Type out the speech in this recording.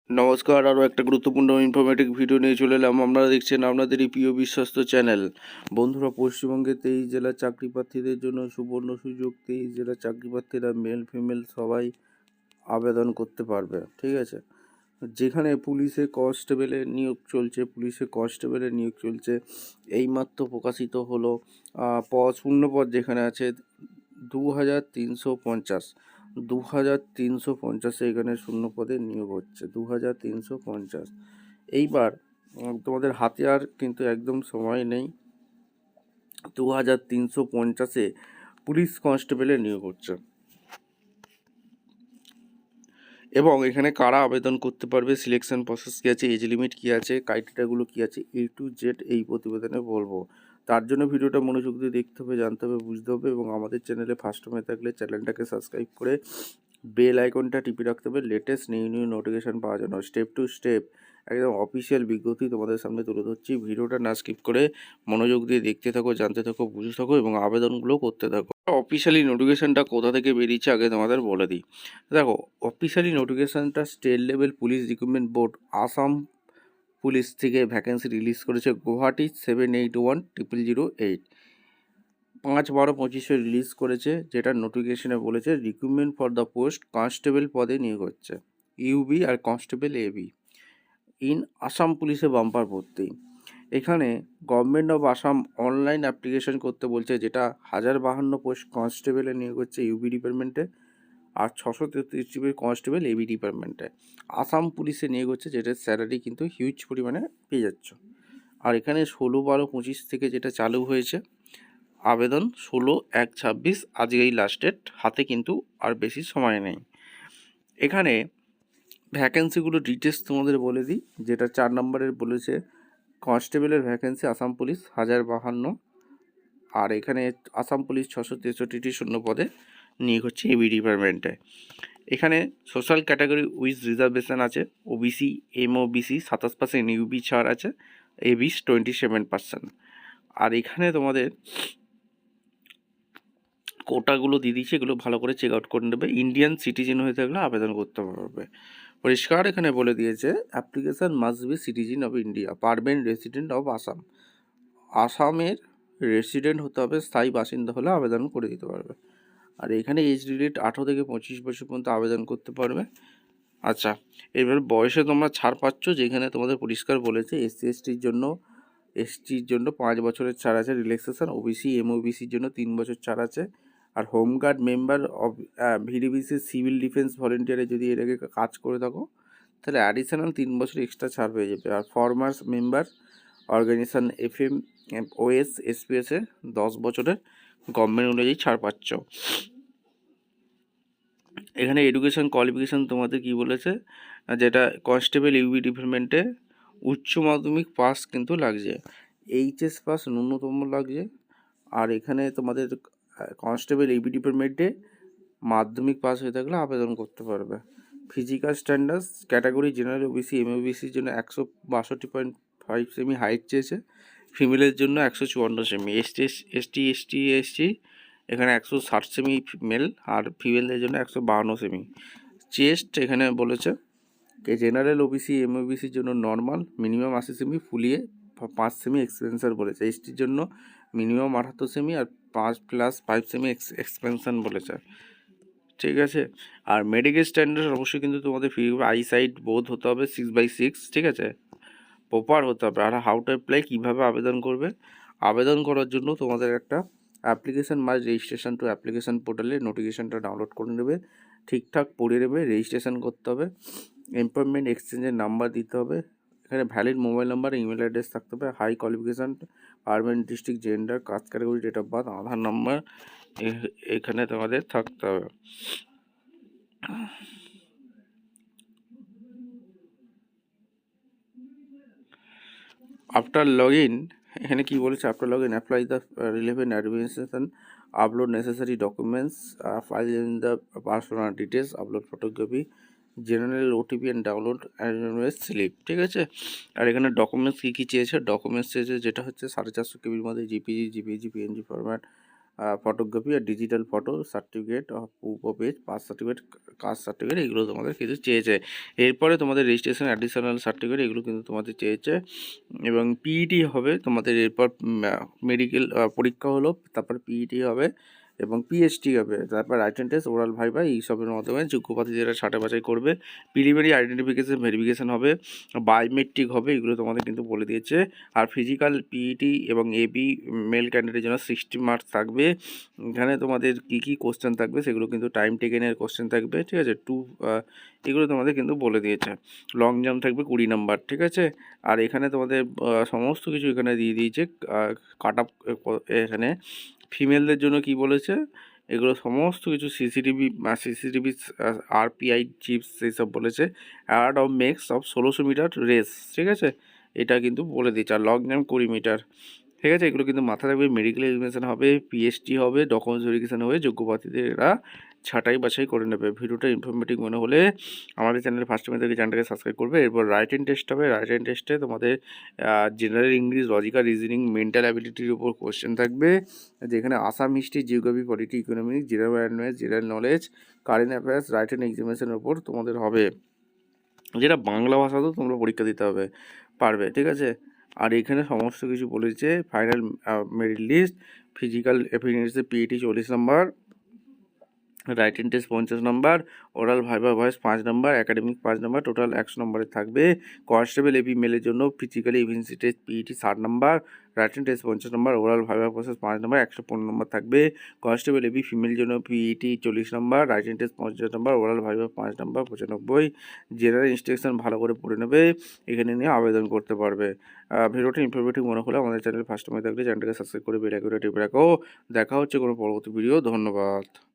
নমস্কার, আরও একটা গুরুত্বপূর্ণ ইনফরমেটিভ ভিডিও নিয়ে চলে এলাম। আপনারা দেখছেন আপনাদেরই প্রিয় বিশ্বস্ত চ্যানেল। বন্ধুরা, পশ্চিমবঙ্গে 23 জেলার চাকরি প্রার্থীদের জন্য সুবর্ণ সুযোগ। 23 জেলার চাকরি প্রার্থীরা মেল ফিমেল সবাই আবেদন করতে পারবে, ঠিক আছে। যেখানে পুলিশে কনস্টেবলের নিয়োগ চলছে এইমাত্র প্রকাশিত হলো। শূন্যপদ যেখানে আছে 2350, 2350 এখানে শূন্যপদে নিয়োগ হচ্ছে 2350। এইবার তোমাদের হাতে আর কিন্তু একদম সময় নেই। 2350-এ পুলিশ কনস্টেবলের নিয়োগ হচ্ছে। এবং এখানে কারা আবেদন করতে পারবে, সিলেকশন প্রসেস কী আছে, এজ লিমিট কী আছে, ক্রাইটেরিয়াগুলো কী আছে, A to Z এই প্রতিবেদনে বলবো। তার জন্য ভিডিওটা মনোযোগ দিয়ে দেখতে হবে, জানতে হবে, বুঝতে হবে। এবং আমাদের চ্যানেলে ফার্স্ট টাইমে থাকলে চ্যানেলটাকে সাবস্ক্রাইব করে বেল আইকনটা টিপে রাখতে হবে লেটেস্ট নিউ নোটিফিকেশান পাওয়ার জন্য। স্টেপ টু স্টেপ একদম অফিসিয়াল বিজ্ঞপ্তি তোমাদের সামনে তুলে ধরছি। ভিডিওটা না স্কিপ করে মনোযোগ দিয়ে দেখতে থাকো, জানতে থাকো, বুঝতে থাকো এবং আবেদনগুলো করতে থাকো। অফিসিয়ালি নোটিফিকেশানটা কোথা থেকে বেরিয়েছে আগে তোমাদের বলে দিই। দেখো, অফিসিয়ালি নোটিফিকেশানটা state level police recruitment board Assam police থেকে ভ্যাকেন্সি রিলিজ করেছে। গুয়াহাটি 781008 5/12/25 রিলিজ করেছে, যেটা নোটিফিকেশনে বলেছে recruitment for the post constable পদে নিয়োগ হচ্ছে, ইউবি আর কনস্টেবল এবি ইন আসাম পুলিশে বাম্পার ভর্তি। এখানে government of Assam online application করতে বলছে, যেটা 1052 পোস্ট কনস্টেবলে নিয়োগ হচ্ছে ইউবি ডিপার্টমেন্টে, আর 633 জিবির কনস্টেবল এবি ডিপার্টমেন্টে আসাম পুলিশে নিয়োগ হচ্ছে, যেটার স্যালারি কিন্তু হিউজ পরিমাণে পেয়ে যাচ্ছে। আর এখানে 16/12/25 থেকে যেটা চালু হয়েছে আবেদন, 16/1/26 আজকেই লাস্ট ডেট, হাতে কিন্তু আর বেশি সময় নেই। এখানে ভ্যাকেন্সিগুলো ডিটেলস তোমাদের বলে দিই। যেটা 4 নম্বরের বলেছে কনস্টেবলের ভ্যাকেন্সি আসাম পুলিশ 1052, আর এখানে আসাম পুলিশ 663টি শূন্য পদে নিয়োগ হচ্ছে এবি ডিপার্টমেন্টে। এখানে সোশ্যাল ক্যাটাগরি উইথ রিজার্ভেশন আছে, ওবিসি এমওবিসি 27%, ইউবি ছাড় আছে, এবি 27%। আর এখানে তোমাদের কোটাগুলো দিয়ে দিচ্ছে, এগুলো ভালো করে চেক আউট করে নেবে। ইন্ডিয়ান সিটিজেন হয়ে থাকলে আবেদন করতে পারবে। পরিষ্কার এখানে বলে দিয়েছে application must be citizen of India, permanent resident of Assam. আসামের রেসিডেন্ট হতে হবে, স্থায়ী বাসিন্দা হলে আবেদন করে দিতে পারবে। আর এখানে এজ লিমিট 18 থেকে 25 বছর পর্যন্ত আবেদন করতে পারবে। আচ্ছা, এবার বয়সে তোমরা ছাড় পাচ্ছ, যেখানে তোমাদের পরিষ্কার বলেছে এসটির জন্য 5 বছরের ছাড় আছে রিল্যাক্সেশন, ওবিসি এমওবিসির জন্য 3 বছর ছাড় আছে। আর home guard member of VDBC civil defence ভলেন্টিয়ারে যদি এর আগে কাজ করে থাকো তাহলে অ্যাডিশনাল 3 বছর এক্সট্রা ছাড় পেয়ে যাবে। আর ফরমার্স মেম্বার অর্গানাইজেশন এফএম ওএস এসপিএসে 10 বছরের গভর্নমেন্ট অনুযায়ী ছাড় পাচ্ছ। এখানে এডুকেশন কোয়ালিফিকেশান তোমাদের কি বলেছে, যেটা কনস্টেবল ইউবি ডিপার্টমেন্টে উচ্চ মাধ্যমিক পাস কিন্তু লাগছে, এইচএস পাস ন্যূনতম লাগছে। আর এখানে তোমাদের কনস্টেবল এবি ডিপার্টমেন্টে মাধ্যমিক পাস হয়ে থাকলে আবেদন করতে পারবে। Physical standards category general OBC এমওবিসির জন্য 162.5 সেমি হাইট চেয়েছে, ফিমেলের জন্য 154 সেমি, এসটি এখানে 160 সেমি মেল, আর ফিমেলদের জন্য 152 সেমি। চেস্ট এখানে বলেছে জেনারেল ওবিসি এমওবিসির জন্য নর্মাল মিনিমাম 80 সেমি, ফুলিয়ে 5 সেমি এক্সপেনশন বলেছে। এসটির জন্য মিনিমাম 78 সেমি আর 5+5 সেমি এক্সপেনশন বলেছে, ঠিক আছে। আর মেডিকেল স্ট্যান্ডার্ড অবশ্যই কিন্তু তোমাদের ফ্রি হবে, আইসাইট বোধ হতে হবে 6/6, ঠিক আছে, প্রপার হতে হবে। আর হাউ টু অ্যাপ্লাই, কীভাবে আবেদন করবে, আবেদন করার জন্য তোমাদের একটা অ্যাপ্লিকেশান মাস রেজিস্ট্রেশন টু অ্যাপ্লিকেশান পোর্টালে নোটিফিকেশানটা ডাউনলোড করে নেবে, ঠিকঠাক পড়ে নেবে, রেজিস্ট্রেশন করতে হবে, এমপ্লয়মেন্ট এক্সচেঞ্জের নাম্বার দিতে হবে, এখানে valid mobile number email address থাকতে হবে, high qualification permanent district gender caste category date of birth Aadhaar number এখানে তোমাদের থাকতে হবে। আফটার লগ ইন এখানে কী বলেছে, after log in apply the relevant administration, upload necessary documents, file in the personal details, upload photocopy, general OTP and download slip, ঠিক আছে। আর এখানে ডকুমেন্টস কী কী চেয়েছে, ডকুমেন্টস চেয়েছে যেটা হচ্ছে 450 কেবির মধ্যে জিপিজি পিএনজি ফরম্যাট, ফটোগ্রাফি আর digital photo certificate, proof of age, pass certificate, caste certificate, এগুলো তোমাদের কিন্তু চেয়েছে। এরপরে তোমাদের রেজিস্ট্রেশন অ্যাডিশনাল সার্টিফিকেট, এগুলো কিন্তু তোমাদের চেয়েছে। এবং পিইটি হবে তোমাদের, এরপর মেডিকেল পরীক্ষা হলো, তারপর পিইটি হবে এবং পিএইচডি হবে, তারপর রাইটেন টেস্ট, ওরাল ভাইভা, এইসবের মাধ্যমে যোগ্য প্রার্থীরা ছাঁটাই বাছাই করবে। প্রিলিমিনারি আইডেন্টিফিকেশন ভেরিফিকেশন হবে, বায়োমেট্রিক হবে, এগুলো তোমাদের কিন্তু বলে দিয়েছে। আর ফিজিক্যাল পিইটি এবং এবি মেল ক্যান্ডিডেটের জন্য 60 মার্কস থাকবে। এখানে তোমাদের কী কী কোশ্চেন থাকবে সেগুলো কিন্তু টাইম টেকেনের কোশ্চেন থাকবে, ঠিক আছে। এগুলো তোমাদের কিন্তু বলে দিয়েছে। লং জাম্প থাকবে 20 নাম্বার, ঠিক আছে। আর এখানে তোমাদের সমস্ত কিছু এখানে দিয়ে দিয়েছে। কাট আপ এখানে ফিমেলদের জন্য কি বলেছে, এগুলো সমস্ত কিছু সিসিটিভি আরপিআই চিপস এইসব বলেছে। অ্যাড অফ মেক্স অফ 1600 মিটার রেস, ঠিক আছে, এটা কিন্তু বলে দিচ্ছে। আর লং জাম্প 20 মিটার, ঠিক আছে। এগুলো কিন্তু মাথায় রাখবে। মেডিকেল এক্সামিনেশন হবে, পিএইচডি হবে, ডকুমেন্টস ভেরিফিকেশন হবে, যোগ্য প্রার্থীরা ছাঁটাই বাছাই করে নেবে। ভিডিওটা ইনফরমেটিভ মনে হলে আমাদের চ্যানেলে ফার্স্ট টাইম থেকে চ্যানেলটাকে সাবস্ক্রাইব করবে। এরপর রাইটেন টেস্ট হবে। রাইটেন টেস্টে তোমাদের general English, logical reasoning, mental অ্যাবিলিটির উপর কোশ্চেন থাকবে, যেখানে Assam history, geography, polity, economics, general awareness, general knowledge, current affairs, written এক্সামিনেশনের উপর তোমাদের হবে, যেটা বাংলা ভাষাতেও তোমরা পরীক্ষা দিতে হবে পারবে, ঠিক আছে। আর এখানে সমস্ত কিছু বলেছে। ফাইনাল মেরিট লিস্ট, ফিজিক্যাল এফিনিটিসে PET 40 number, writing test 50 number, oral viva voice 5 number, academic 5 number, total 100 নম্বরে থাকবে। কনস্টেবল এপি মেলের জন্য physically efficiency test PET 60 number, writing test 50 number, oral viva process 5 number, 115 number থাকবে। Constable AP female জন্য PET 40 number, writing test 50 number, oral viva 5 number, 95। General instruction ভালো করে পড়ে নেবে, এখানে নিয়ে আবেদন করতে পারবে। ভিডিওটি ইনফরমেটিভ মনে হলে আমাদের চ্যানেল ফার্স্ট টাইমে থাকলে চ্যানেলটাকে সাবস্ক্রাইব করে বেল আইকনটা টিপে রাখো। দেখা হচ্ছে কোনো পরবর্তী ভিডিও। ধন্যবাদ।